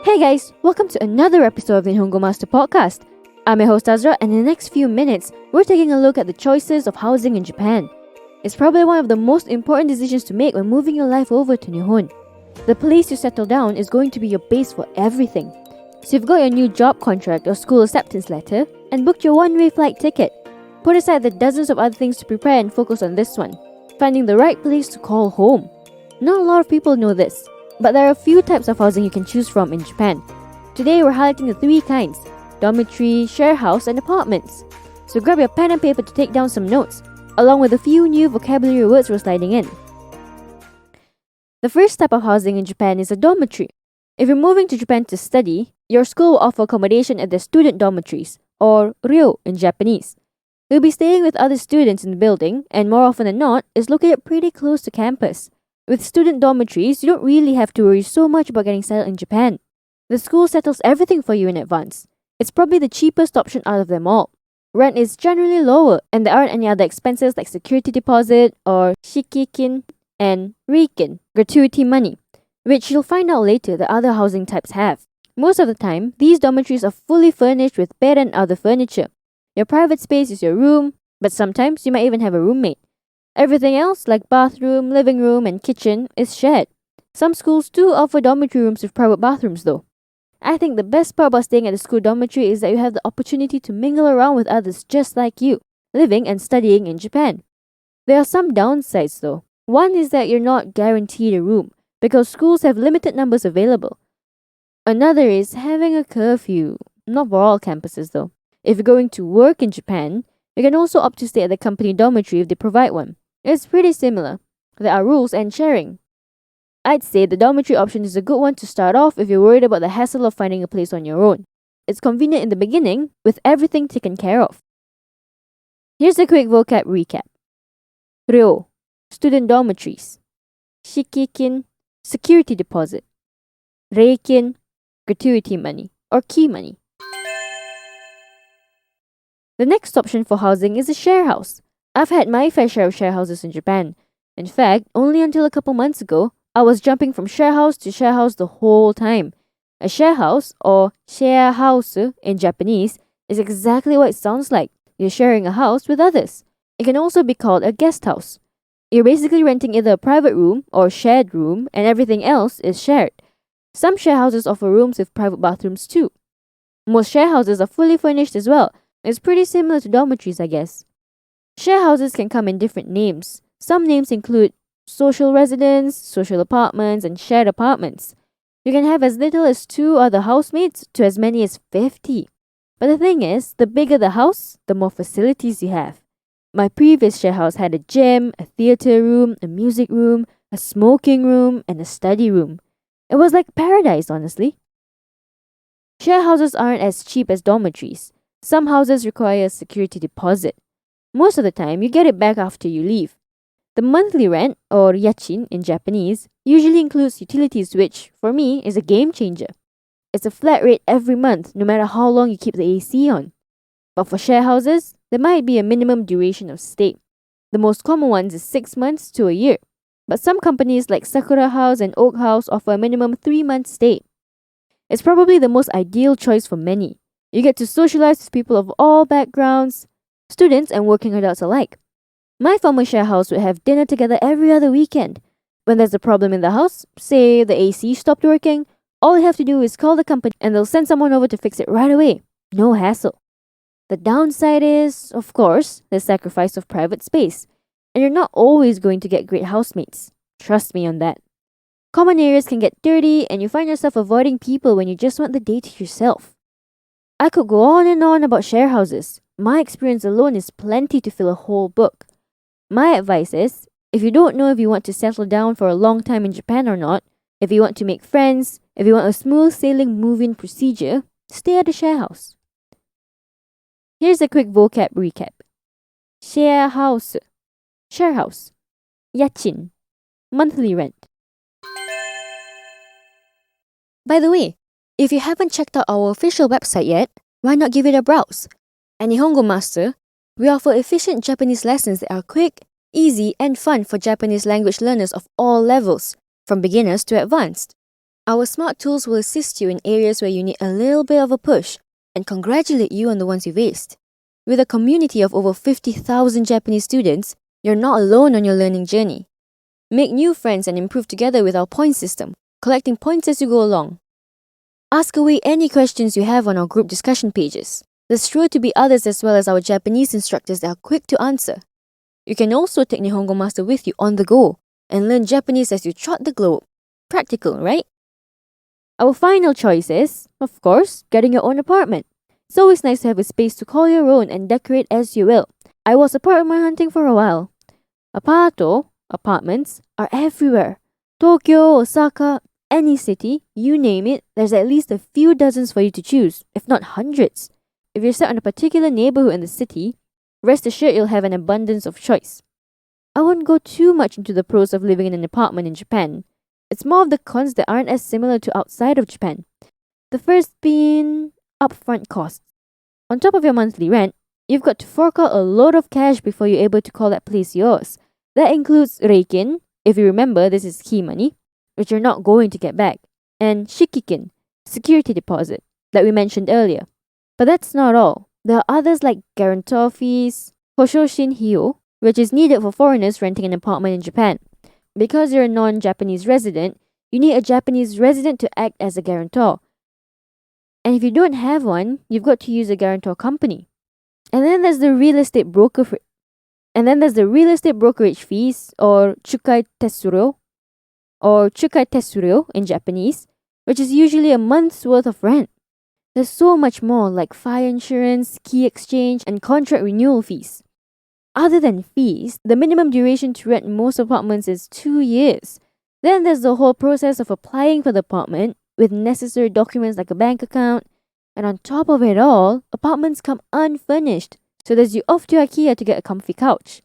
Hey guys, welcome to another episode of the Nihongo Master podcast. I'm your host Azra, and in the next few minutes, we're taking a look at the choices of housing in Japan. It's probably one of the most important decisions to make when moving your life over to Nihon. The place you settle down is going to be your base for everything. So you've got your new job contract or school acceptance letter and booked your one-way flight ticket. Put aside the dozens of other things to prepare and focus on this one, finding the right place to call home. Not a lot of people know this, but there are a few types of housing you can choose from in Japan. Today we're highlighting the three kinds: dormitory, share house, and apartments. So grab your pen and paper to take down some notes, along with a few new vocabulary words we're sliding in. The first type of housing in Japan is a dormitory. If you're moving to Japan to study, your school will offer accommodation at the student dormitories, or ryo in Japanese. You'll be staying with other students in the building, and more often than not, is located pretty close to campus. With student dormitories, you don't really have to worry so much about getting settled in Japan. The school settles everything for you in advance. It's probably the cheapest option out of them all. Rent is generally lower, and there aren't any other expenses like security deposit or shikikin and reikin, gratuity money, which you'll find out later that other housing types have. Most of the time, these dormitories are fully furnished with bed and other furniture. Your private space is your room, but sometimes you might even have a roommate. Everything else, like bathroom, living room, and kitchen, is shared. Some schools do offer dormitory rooms with private bathrooms though. I think the best part about staying at the school dormitory is that you have the opportunity to mingle around with others just like you, living and studying in Japan. There are some downsides though. One is that you're not guaranteed a room, because schools have limited numbers available. Another is having a curfew. Not for all campuses though. If you're going to work in Japan, you can also opt to stay at the company dormitory if they provide one. It's pretty similar. There are rules and sharing. I'd say the dormitory option is a good one to start off if you're worried about the hassle of finding a place on your own. It's convenient in the beginning, with everything taken care of. Here's a quick vocab recap. Ryo, student dormitories. Shikikin, security deposit. Reikin, gratuity money or key money. The next option for housing is a share house. I've had my fair share of share houses in Japan. In fact, only until a couple months ago, I was jumping from share house to share house the whole time. A share house, or sharehouse in Japanese, is exactly what it sounds like. You're sharing a house with others. It can also be called a guest house. You're basically renting either a private room or shared room, and everything else is shared. Some share houses offer rooms with private bathrooms too. Most share houses are fully furnished as well. It's pretty similar to dormitories, I guess. Share houses can come in different names. Some names include social residence, social apartments, and shared apartments. You can have as little as 2 other housemates to as many as 50. But the thing is, the bigger the house, the more facilities you have. My previous share house had a gym, a theatre room, a music room, a smoking room, and a study room. It was like paradise, honestly. Share houses aren't as cheap as dormitories. Some houses require a security deposit. Most of the time, you get it back after you leave. The monthly rent, or yachin in Japanese, usually includes utilities, which, for me, is a game changer. It's a flat rate every month, no matter how long you keep the AC on. But for share houses, there might be a minimum duration of stay. The most common ones is 6 months to a year. But some companies like Sakura House and Oak House offer a minimum 3-month stay. It's probably the most ideal choice for many. You get to socialize with people of all backgrounds, students and working adults alike. My former share house would have dinner together every other weekend. When there's a problem in the house, say the AC stopped working, all you have to do is call the company and they'll send someone over to fix it right away. No hassle. The downside is, of course, the sacrifice of private space. And you're not always going to get great housemates. Trust me on that. Common areas can get dirty and you find yourself avoiding people when you just want the day to yourself. I could go on and on about share houses. My experience alone is plenty to fill a whole book. My advice is, if you don't know if you want to settle down for a long time in Japan or not, if you want to make friends, if you want a smooth sailing move-in procedure, stay at a share house. Here's a quick vocab recap. Share house, share house, yachin, monthly rent. By the way, if you haven't checked out our official website yet, why not give it a browse? At Nihongo Master, we offer efficient Japanese lessons that are quick, easy, and fun for Japanese language learners of all levels, from beginners to advanced. Our smart tools will assist you in areas where you need a little bit of a push and congratulate you on the ones you've aced. With a community of over 50,000 Japanese students, you're not alone on your learning journey. Make new friends and improve together with our point system, collecting points as you go along. Ask away any questions you have on our group discussion pages. There's sure to be others as well as our Japanese instructors that are quick to answer. You can also take Nihongo Master with you on the go and learn Japanese as you trot the globe. Practical, right? Our final choice is, of course, getting your own apartment. It's always nice to have a space to call your own and decorate as you will. I was apartment hunting for a while. Apartments are everywhere. Tokyo, Osaka, any city, you name it, there's at least a few dozens for you to choose, if not hundreds. If you're set on a particular neighborhood in the city, rest assured you'll have an abundance of choice. I won't go too much into the pros of living in an apartment in Japan. It's more of the cons that aren't as similar to outside of Japan. The first being upfront costs. On top of your monthly rent, you've got to fork out a lot of cash before you're able to call that place yours. That includes reikin, if you remember this is key money, which you're not going to get back, and shikikin, security deposit, that we mentioned earlier. But that's not all. There are others like guarantor fees, hoshoshin hyo, which is needed for foreigners renting an apartment in Japan. Because you're a non-Japanese resident, you need a Japanese resident to act as a guarantor. And if you don't have one, you've got to use a guarantor company. And then there's the real estate brokerage fees, or chukai tessuryo in Japanese, which is usually a month's worth of rent. There's so much more like fire insurance, key exchange, and contract renewal fees. Other than fees, the minimum duration to rent most apartments is 2 years. Then there's the whole process of applying for the apartment with necessary documents like a bank account. And on top of it all, apartments come unfurnished. So there's you off to IKEA to get a comfy couch.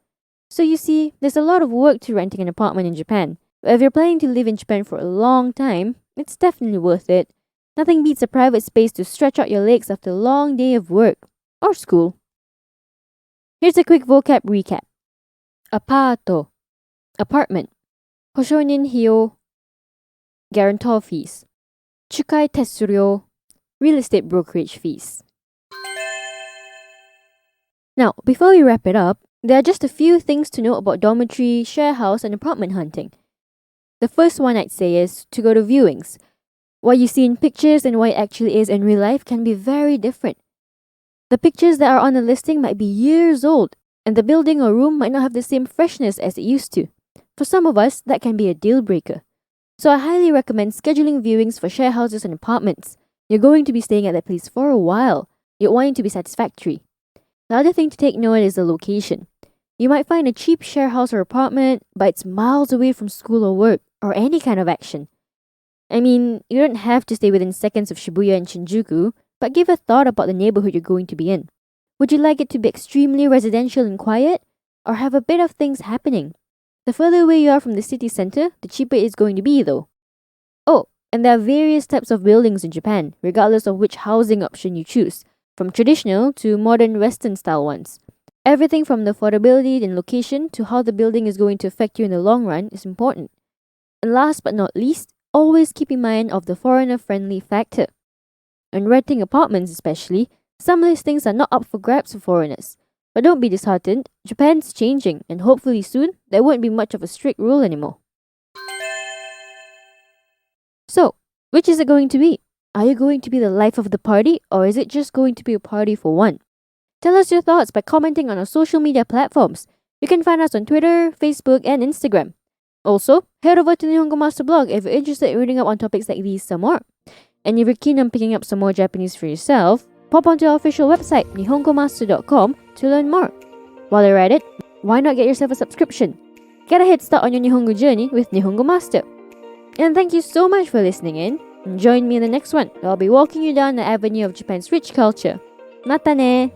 So you see, there's a lot of work to renting an apartment in Japan. But if you're planning to live in Japan for a long time, it's definitely worth it. Nothing beats a private space to stretch out your legs after a long day of work or school. Here's a quick vocab recap. Apato, apartment. Hoshonin hyo, guarantor fees. Chukai tessuryo, real estate brokerage fees. Now, before we wrap it up, there are just a few things to know about dormitory, share house, and apartment hunting. The first one I'd say is to go to viewings. What you see in pictures and what it actually is in real life can be very different. The pictures that are on the listing might be years old, and the building or room might not have the same freshness as it used to. For some of us, that can be a deal breaker. So I highly recommend scheduling viewings for share houses and apartments. You're going to be staying at that place for a while. You want it to be satisfactory. The other thing to take note is the location. You might find a cheap share house or apartment, but it's miles away from school or work, or any kind of action. I mean, you don't have to stay within seconds of Shibuya and Shinjuku, but give a thought about the neighborhood you're going to be in. Would you like it to be extremely residential and quiet, or have a bit of things happening? The further away you are from the city center, the cheaper it's going to be though. Oh, and there are various types of buildings in Japan, regardless of which housing option you choose, from traditional to modern Western style ones. Everything from the affordability and location to how the building is going to affect you in the long run is important. And last but not least, always keep in mind of the foreigner-friendly factor. When renting apartments especially, some listings are not up for grabs for foreigners. But don't be disheartened, Japan's changing, and hopefully soon, there won't be much of a strict rule anymore. So, which is it going to be? Are you going to be the life of the party, or is it just going to be a party for one? Tell us your thoughts by commenting on our social media platforms. You can find us on Twitter, Facebook, and Instagram. Also, head over to the Nihongo Master blog if you're interested in reading up on topics like these some more. And if you're keen on picking up some more Japanese for yourself, pop onto our official website, nihongomaster.com, to learn more. While you're at it, why not get yourself a subscription? Get a head start on your Nihongo journey with Nihongo Master. And thank you so much for listening in. And join me in the next one, where I'll be walking you down the avenue of Japan's rich culture. Mata ne!